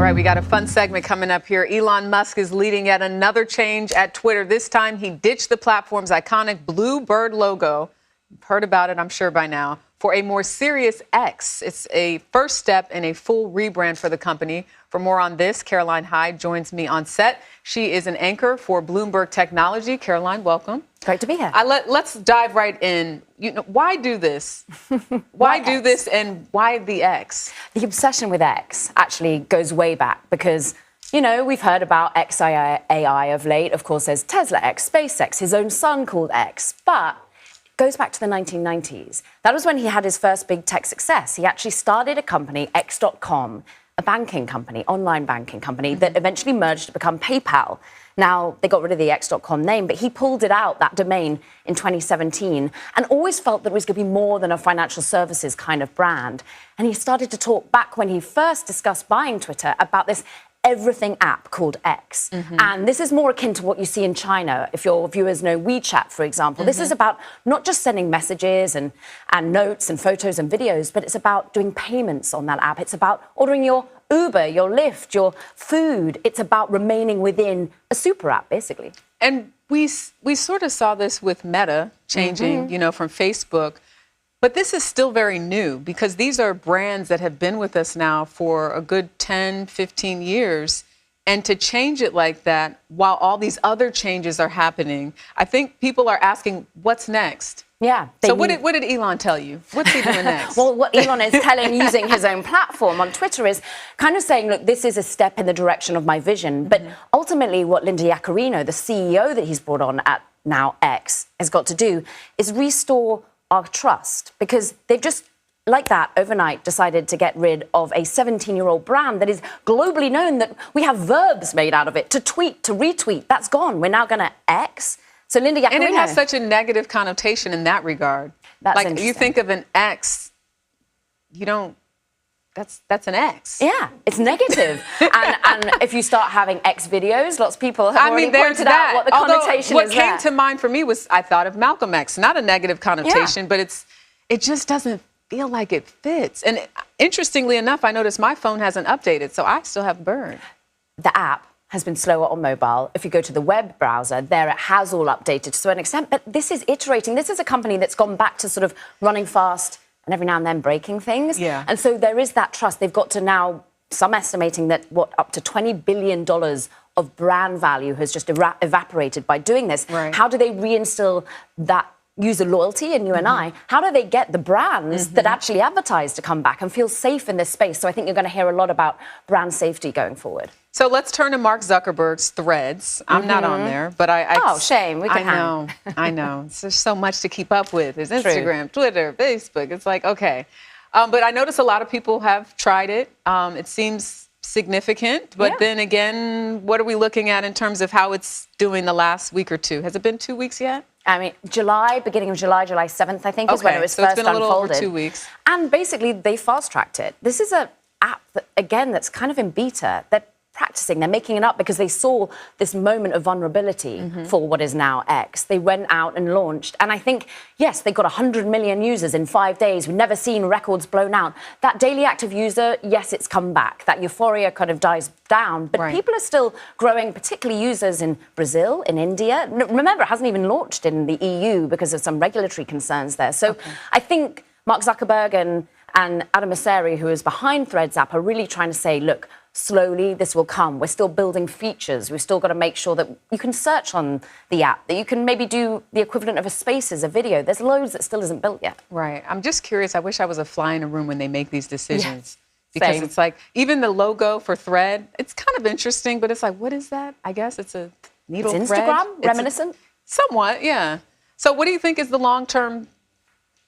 right, we got a fun segment coming up here. Elon Musk is leading yet another change at Twitter. This time, he ditched the platform's iconic blue bird logo. You've heard about it, I'm sure, by now. For a more serious X. It's a first step in a full rebrand for the company. For more on this, Caroline Hyde joins me on set. She is an anchor for Bloomberg Technology. Caroline, welcome. Great to be here. Let's dive right in. Why do this? Why do this, and why the X? The obsession with X actually goes way back because, we've heard about XAI of late. Of course, there's Tesla X, SpaceX, his own son called X. But goes back to the 1990s. That was when he had his first big tech success. He actually started a company, X.com, a banking company, online banking company, that eventually merged to become PayPal. Now, they got rid of the X.com name, but he pulled it out, that domain, in 2017, and always felt that it was going to be more than a financial services kind of brand. And he started to talk back when he first discussed buying Twitter about this everything app called X. And this is more akin to what you see in China. If your viewers know WeChat, for example, this is about not just sending messages and notes and photos and videos, but it's about doing payments on that app. It's about ordering your Uber, your Lyft, your food. It's about remaining within a super app, basically. And we sort of saw this with Meta changing, from Facebook. But this is still very new because these are brands that have been with us now for a good 10, 15 years. And to change it like that while all these other changes are happening, I think people are asking, what's next? Yeah. So what did Elon tell you? What's he doing next? Well, what Elon is telling, using his own platform on Twitter, is kind of saying, look, this is a step in the direction of my vision. But ultimately, what Linda Yaccarino, the CEO that he's brought on at now X, has got to do is restore our trust, because they've just, like that, overnight decided to get rid of a 17-year-old brand that is globally known, that we have verbs made out of it, to tweet, to retweet. That's gone. We're now going to X. So Linda Yaccarino. And it has such a negative connotation in that regard. That's like, you think of an X, you don't, that's an X. Yeah, it's negative. and if you start having X videos, lots of people have already pointed out what the connotation what is came there. to mind for me was, I thought of Malcolm X, not a negative connotation, but it just doesn't feel like it fits. And interestingly enough, I noticed my phone hasn't updated, so I still have Burn. The app has been slower on mobile. If you go to the web browser, there it has all updated to an extent. But this is iterating. This is a company that's gone back to sort of running fast and every now and then breaking things. Yeah. And so there is that trust. They've got to now, some estimating that, up to $20 billion of brand value has just evaporated by doing this. Right. How do they reinstill that user loyalty in you and I? How do they get the brands that actually advertise to come back and feel safe in this space? So I think you're going to hear a lot about brand safety going forward. So let's turn to Mark Zuckerberg's Threads. I'm not on there, but Oh, shame. We can I know. There's so much to keep up with. There's Instagram, Twitter, Facebook. It's like, okay. But I notice a lot of people have tried it. It seems significant. But then again, what are we looking at in terms of how it's doing the last week or two? Has it been 2 weeks yet? I mean, beginning of July 7th, I think, is when it was so first it's been a little unfolded. over 2 weeks. And basically, they fast-tracked it. This is an app, that's kind of in beta. They're practicing. They're making it up because they saw this moment of vulnerability for what is now X. They went out and launched. And I think, yes, they got 100 million users in 5 days. We've never seen records blown out. That daily active user, yes, it's come back. That euphoria kind of dies down. But people are still growing, particularly users in Brazil, in India. Remember, it hasn't even launched in the EU because of some regulatory concerns there. So I think Mark Zuckerberg and Adam Mosseri, who is behind Threads app, are really trying to say, look, slowly this will come. We're still building features. We've still got to make sure that you can search on the app, that you can maybe do the equivalent of a Spaces, a video. There's loads that still isn't built yet. Right. I'm just curious. I wish I was a fly in a room when they make these decisions. Yeah, because same. it's like, even the logo for Thread, it's kind of interesting, but it's like, what is that? I guess it's a needle it's thread. Instagram, reminiscent? Somewhat, yeah. So what do you think is the long-term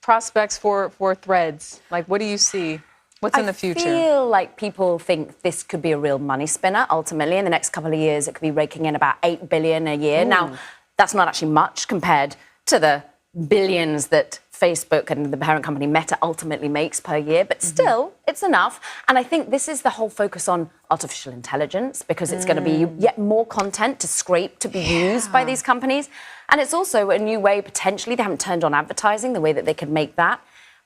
prospects for Threads? Like, what do you see? What's in the future? I feel like people think this could be a real money spinner, ultimately. In the next couple of years, it could be raking in about $8 billion a year. Now, that's not actually much compared to the billions that Facebook and the parent company Meta ultimately makes per year. But still, it's enough. And I think this is the whole focus on artificial intelligence, because it's going to be yet more content to scrape to be used by these companies. And it's also a new way, potentially. They haven't turned on advertising, the way that they could make that.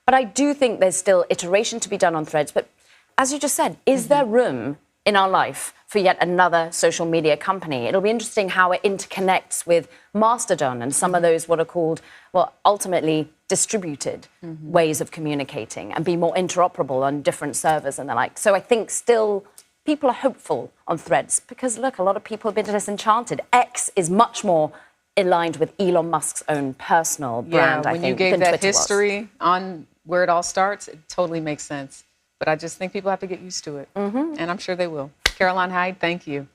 But I do think there's still iteration to be done on Threads. But as you just said, is there room in our life for yet another social media company. It'll be interesting how it interconnects with Mastodon and some of those what are called, well, ultimately distributed ways of communicating and be more interoperable on different servers and the like. So I think still people are hopeful on Threads because, look, a lot of people have been disenchanted. X is much more aligned with Elon Musk's own personal brand, I think, when you gave than that Twitter history on where it all starts, it totally makes sense. But I just think people have to get used to it. And I'm sure they will. Caroline Hyde, thank you.